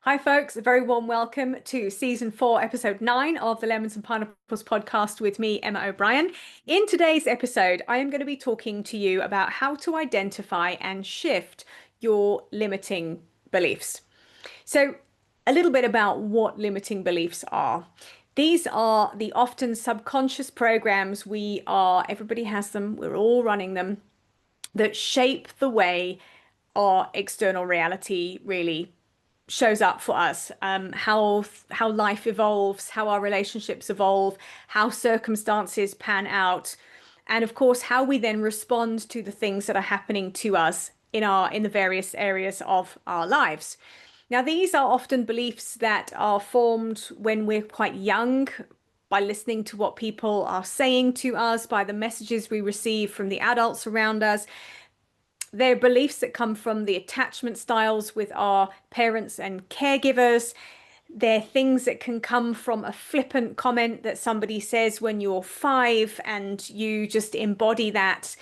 Hi, folks. A very warm welcome to season 4, episode 9 of the Lemons and Pineapples podcast with me, Emma O'Brien. In today's episode, I am going to be talking to you about how to identify and shift your limiting beliefs. So, a little bit about what limiting beliefs are. These are the often subconscious programs everybody has them, we're all running them, that shape the way our external reality really shows up for us, how life evolves, how our relationships evolve, how circumstances pan out, and of course how we then respond to the things that are happening to us in the various areas of our lives. Now, these are often beliefs that are formed when we're quite young, by listening to what people are saying to us, by the messages we receive from the adults around us. They're beliefs that come from the attachment styles with our parents and caregivers. They're things that can come from a flippant comment that somebody says when you're 5 and you just embody that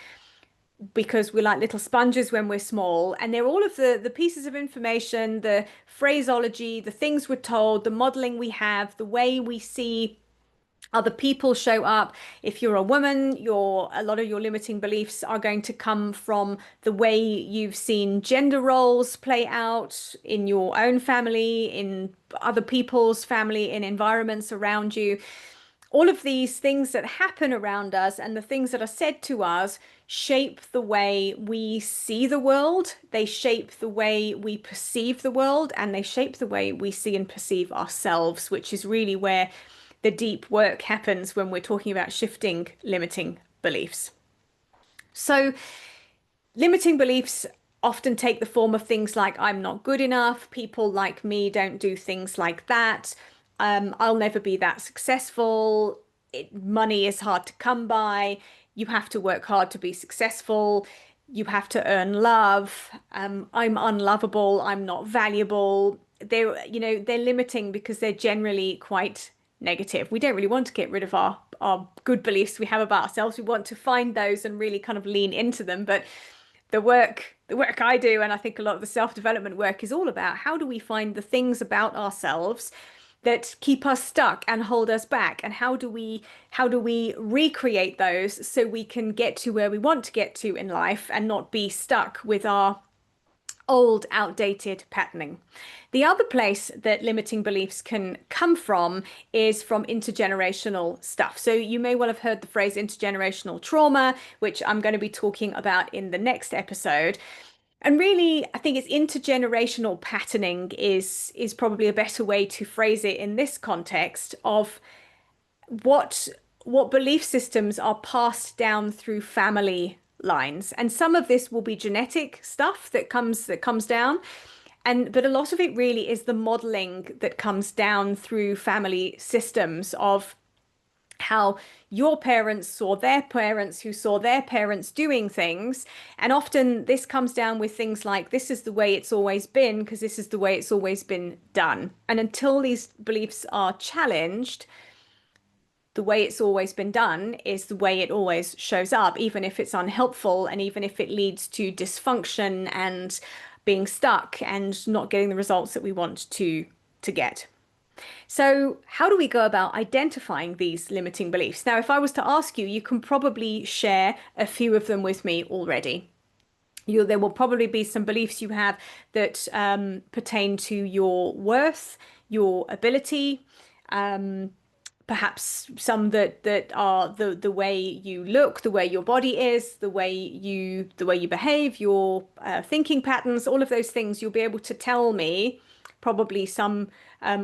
because we're like little sponges when we're small. And they're all of the pieces of information, the phraseology, the things we're told, the modeling we have, the way we see other people show up. If you're a woman, a lot of your limiting beliefs are going to come from the way you've seen gender roles play out in your own family, in other people's family, in environments around you. All of these things that happen around us and the things that are said to us shape the way we see the world. They shape the way we perceive the world, and they shape the way we see and perceive ourselves, which is really where the deep work happens when we're talking about shifting limiting beliefs. So, limiting beliefs often take the form of things like I'm not good enough, people like me don't do things like that, I'll never be that successful, money is hard to come by, you have to work hard to be successful, you have to earn love, I'm unlovable, I'm not valuable. They're limiting because they're generally quite negative. We don't really want to get rid of our good beliefs we have about ourselves. We want to find those and really kind of lean into them. But the work I do, and I think a lot of the self-development work is all about how do we find the things about ourselves that keep us stuck and hold us back, and how do we recreate those so we can get to where we want to get to in life and not be stuck with our old, outdated patterning. The other place that limiting beliefs can come from is from intergenerational stuff. So you may well have heard the phrase intergenerational trauma, which I'm going to be talking about in the next episode. And really, I think it's intergenerational patterning is probably a better way to phrase it in this context of what what belief systems are passed down through family lines. And some of this will be genetic stuff that comes down. But a lot of it really is the modeling that comes down through family systems of how your parents saw their parents who saw their parents doing things. And often this comes down with things like, this is the way it's always been because this is the way it's always been done. And until these beliefs are challenged, the way it's always been done is the way it always shows up, even if it's unhelpful and even if it leads to dysfunction and being stuck and not getting the results that we want to get. So, how do we go about identifying these limiting beliefs? Now, if I was to ask you, you can probably share a few of them with me already. There will probably be some beliefs you have that pertain to your worth, your ability, perhaps some that are the way you look, the way your body is, the way you behave, your thinking patterns, all of those things. You'll be able to tell me probably some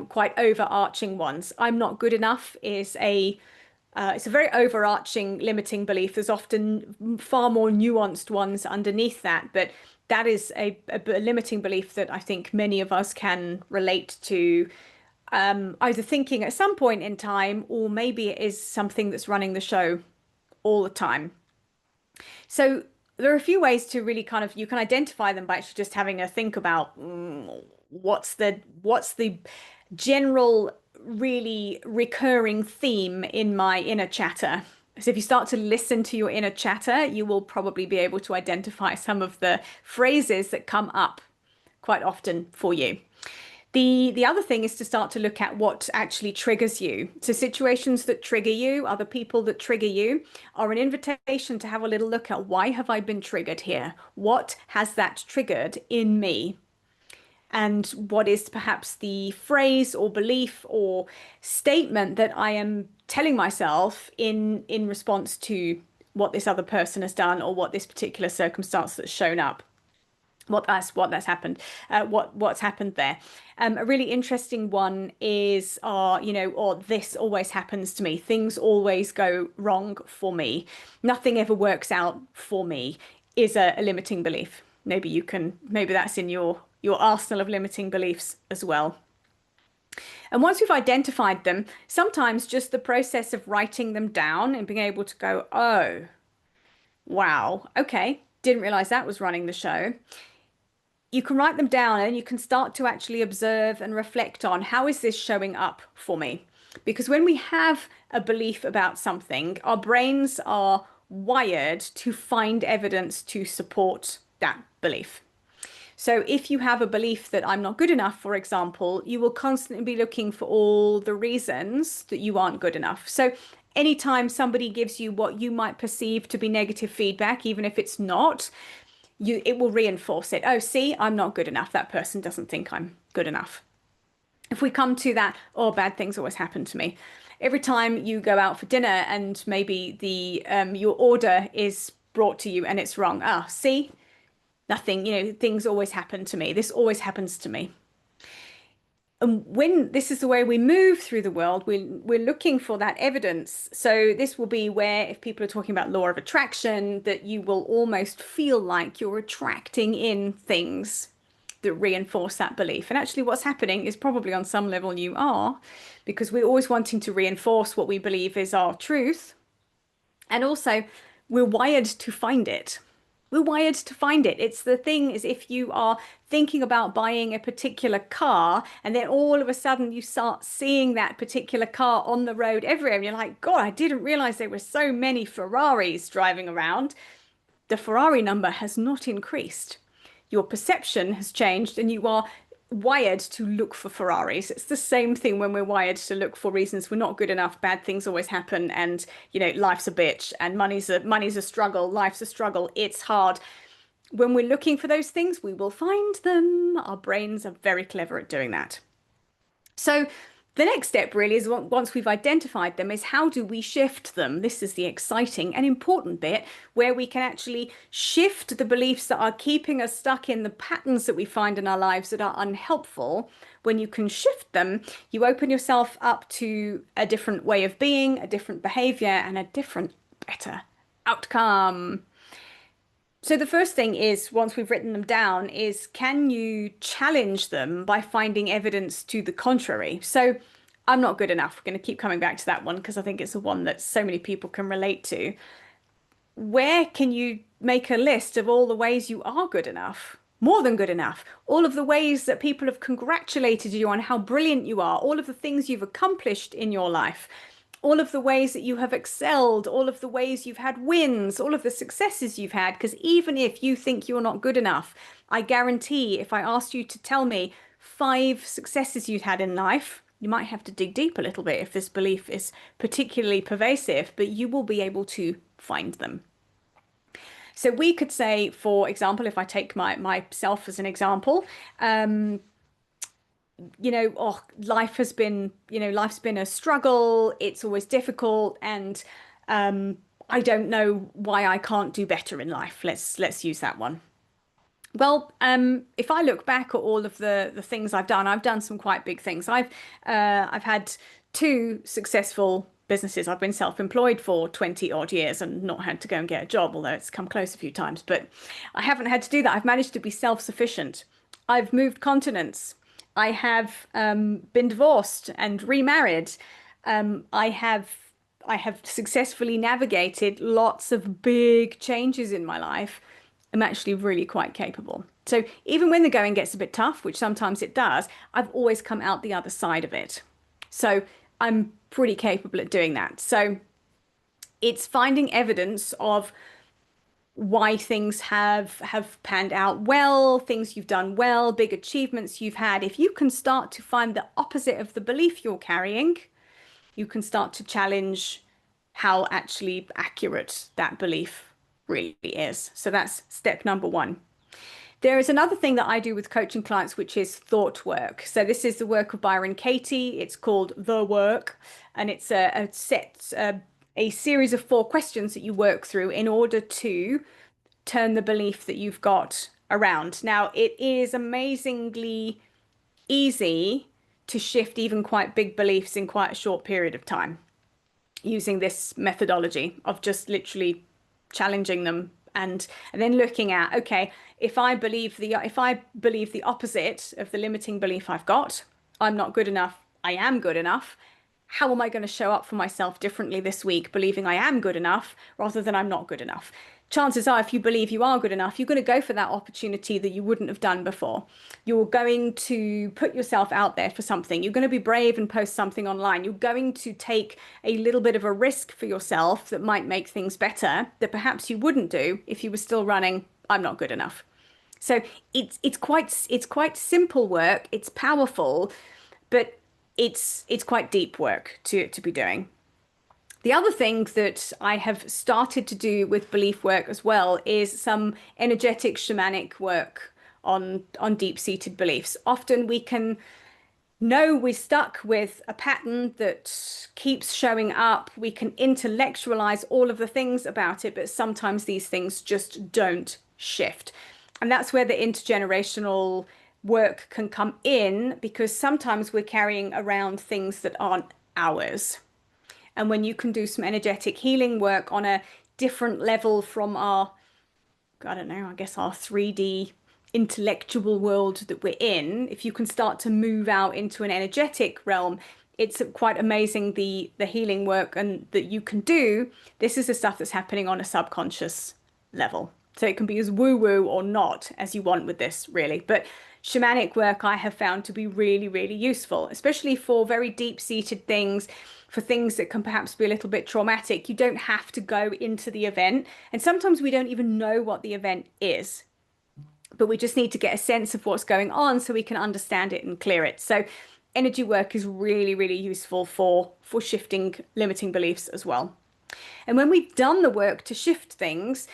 quite overarching ones. I'm not good enough is it's a very overarching limiting belief. There's often far more nuanced ones underneath that, but that is a limiting belief that I think many of us can relate to, either thinking at some point in time, or maybe it is something that's running the show all the time. So there are a few ways to really kind of, you can identify them by actually just having a think about what's the general really recurring theme in my inner chatter. So if you start to listen to your inner chatter, you will probably be able to identify some of the phrases that come up quite often for you. The other thing is to start to look at what actually triggers you. So situations that trigger you, other people that trigger you, are an invitation to have a little look at, why have I been triggered here? What has that triggered in me? And what is perhaps the phrase or belief or statement that I am telling myself in response to what this other person has done, or what this particular circumstance that's shown up, what's happened, what's happened there. A really interesting one is, or this always happens to me. Things always go wrong for me. Nothing ever works out for me is a limiting belief. Maybe that's in your arsenal of limiting beliefs as well. And once we've identified them, sometimes just the process of writing them down and being able to go, oh, wow, okay, didn't realize that was running the show. You can write them down and you can start to actually observe and reflect on, how is this showing up for me? Because when we have a belief about something, our brains are wired to find evidence to support that belief. So if you have a belief that I'm not good enough, for example, you will constantly be looking for all the reasons that you aren't good enough. So anytime somebody gives you what you might perceive to be negative feedback, even if it's not, it will reinforce it. Oh, see, I'm not good enough. That person doesn't think I'm good enough. If we come to that, oh, bad things always happen to me. Every time you go out for dinner and maybe your order is brought to you and it's wrong. Ah, see, nothing, things always happen to me. This always happens to me. And when this is the way we move through the world, we're looking for that evidence. So this will be where, if people are talking about law of attraction, that you will almost feel like you're attracting in things that reinforce that belief. And actually what's happening is probably on some level you are, because we're always wanting to reinforce what we believe is our truth. And also we're wired to find it. We're wired to find it. It's the thing is, if you are thinking about buying a particular car and then all of a sudden you start seeing that particular car on the road everywhere and you're like, God, I didn't realize there were so many Ferraris driving around. The Ferrari number has not increased. Your perception has changed and you are wired to look for Ferraris. It's the same thing when we're wired to look for reasons we're not good enough, bad things always happen, and life's a bitch, and money's a struggle, life's a struggle, it's hard. When we're looking for those things, we will find them. Our brains are very clever at doing that. So the next step really is, once we've identified them, is how do we shift them? This is the exciting and important bit, where we can actually shift the beliefs that are keeping us stuck in the patterns that we find in our lives that are unhelpful. When you can shift them, you open yourself up to a different way of being, a different behavior, and a different, better outcome. So the first thing is, once we've written them down, is can you challenge them by finding evidence to the contrary? So I'm not good enough. We're going to keep coming back to that one because I think it's the one that so many people can relate to. Where can you make a list of all the ways you are good enough? More than good enough. All of the ways that people have congratulated you on how brilliant you are. All of the things you've accomplished in your life. All of the ways that you have excelled, all of the ways you've had wins, all of the successes you've had. Because even if you think you're not good enough, I guarantee if I asked you to tell me 5 successes you've had in life, you might have to dig deep a little bit if this belief is particularly pervasive, but you will be able to find them. So we could say, for example, if I take myself as an example, life's been a struggle. It's always difficult, and I don't know why I can't do better in life. Let's use that one. Well, if I look back at all of the things I've done some quite big things. I've had 2 successful businesses. I've been self-employed for 20 odd years and not had to go and get a job, although it's come close a few times, but I haven't had to do that. I've managed to be self-sufficient. I've moved continents. I have been divorced and remarried. I have successfully navigated lots of big changes in my life. I'm actually really quite capable. So even when the going gets a bit tough, which sometimes it does, I've always come out the other side of it. So I'm pretty capable at doing that. So it's finding evidence of why things have panned out well, things you've done well, big achievements you've had. If you can start to find the opposite of the belief you're carrying, you can start to challenge how actually accurate that belief really is. So that's step number one. There is another thing that I do with coaching clients, which is thought work. So this is the work of Byron Katie. It's called The Work, and it's a series of 4 questions that you work through in order to turn the belief that you've got around. Now, it is amazingly easy to shift even quite big beliefs in quite a short period of time using this methodology of just literally challenging them and then looking at, okay, if I believe the opposite of the limiting belief I've got, I'm not good enough, I am good enough. How am I going to show up for myself differently this week, believing I am good enough rather than I'm not good enough? Chances are, if you believe you are good enough, you're going to go for that opportunity that you wouldn't have done before. You're going to put yourself out there for something. You're going to be brave and post something online. You're going to take a little bit of a risk for yourself that might make things better that perhaps you wouldn't do if you were still running, I'm not good enough. So it's quite simple work. It's powerful, but it's quite deep work to be doing. The other thing that I have started to do with belief work as well is some energetic shamanic work on deep-seated beliefs. Often we can know we're stuck with a pattern that keeps showing up. We can intellectualize all of the things about it, but sometimes these things just don't shift. And that's where the intergenerational work can come in, because sometimes we're carrying around things that aren't ours. And when you can do some energetic healing work on a different level from our, I don't know, I guess our 3D intellectual world that we're in, if you can start to move out into an energetic realm, it's quite amazing the healing work and that you can do. This is the stuff that's happening on a subconscious level. So it can be as woo-woo or not as you want with this, really. But shamanic work I have found to be really, really useful, especially for very deep-seated things, for things that can perhaps be a little bit traumatic. You don't have to go into the event. And sometimes we don't even know what the event is, but we just need to get a sense of what's going on so we can understand it and clear it. So energy work is really, really useful for shifting limiting beliefs as well. And when we've done the work to shift things,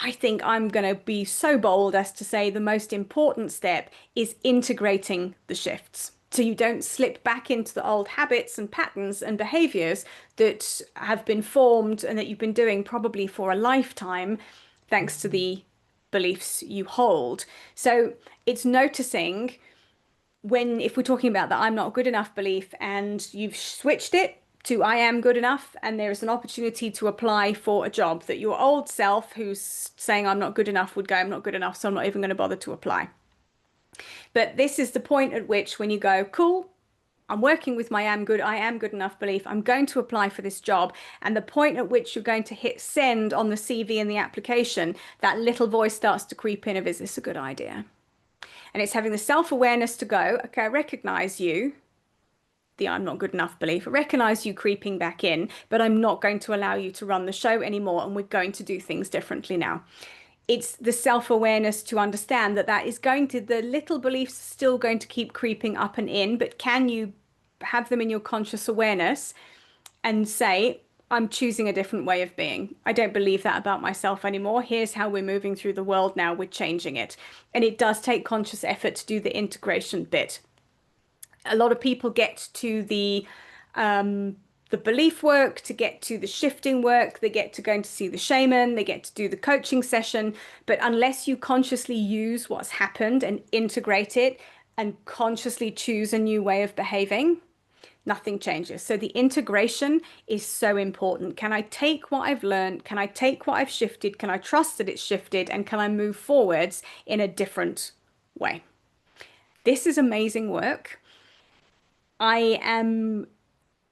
I think I'm going to be so bold as to say the most important step is integrating the shifts. So you don't slip back into the old habits and patterns and behaviors that have been formed and that you've been doing probably for a lifetime, thanks to the beliefs you hold. So it's noticing when, if we're talking about the I'm not good enough belief and you've switched it to I am good enough, and there's an opportunity to apply for a job that your old self who's saying I'm not good enough would go, I'm not good enough, so I'm not even going to bother to apply. But this is the point at which when you go, cool, I'm working with my I am good enough belief, I'm going to apply for this job. And the point at which you're going to hit send on the CV and the application, that little voice starts to creep in of, is this a good idea? And it's having the self-awareness to go, okay, I recognize you, the I'm not good enough belief. I recognize you creeping back in, but I'm not going to allow you to run the show anymore, and we're going to do things differently now. It's the self-awareness to understand that the little beliefs are still going to keep creeping up and in, but can you have them in your conscious awareness and say, I'm choosing a different way of being. I don't believe that about myself anymore. Here's how we're moving through the world now. We're changing it. And it does take conscious effort to do the integration bit. A lot of people get to the belief work, to get to the shifting work, they get to going to see the shaman, they get to do the coaching session. But unless you consciously use what's happened and integrate it and consciously choose a new way of behaving, nothing changes. So the integration is so important. Can I take what I've learned? Can I take what I've shifted? Can I trust that it's shifted? And can I move forwards in a different way? This is amazing work. I am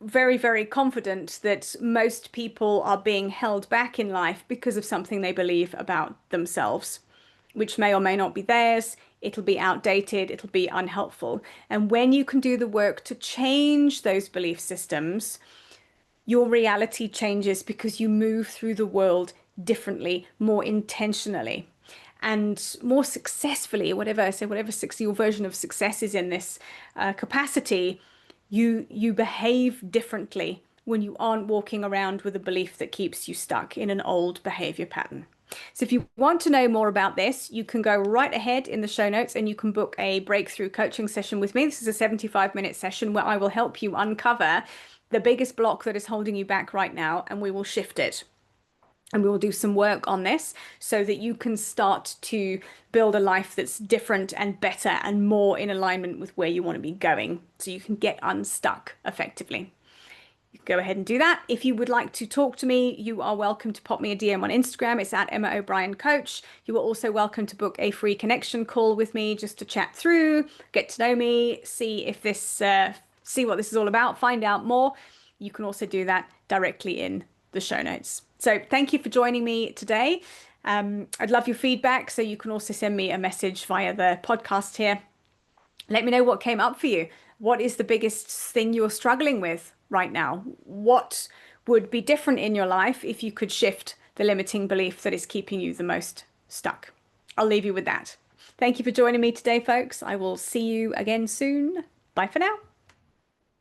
very, very confident that most people are being held back in life because of something they believe about themselves, which may or may not be theirs. It'll be outdated, it'll be unhelpful. And when you can do the work to change those belief systems, your reality changes because you move through the world differently, more intentionally, and more successfully, whatever, so whatever your version of success is in this capacity, you behave differently when you aren't walking around with a belief that keeps you stuck in an old behavior pattern. So if you want to know more about this, you can go right ahead in the show notes and you can book a breakthrough coaching session with me. This is a 75-minute session where I will help you uncover the biggest block that is holding you back right now, and we will shift it. And we will do some work on this so that you can start to build a life that's different and better and more in alignment with where you want to be going, so you can get unstuck effectively. You can go ahead and do that. If you would like to talk to me, you are welcome to pop me a DM on Instagram. It's at Emma O'Brien Coach. You are also welcome to book a free connection call with me just to chat through, get to know me, see if this, see what this is all about, find out more. You can also do that directly in the show notes. So thank you for joining me today. I'd love your feedback. So you can also send me a message via the podcast here. Let me know what came up for you. What is the biggest thing you're struggling with right now? What would be different in your life if you could shift the limiting belief that is keeping you the most stuck? I'll leave you with that. Thank you for joining me today, folks. I will see you again soon. Bye for now.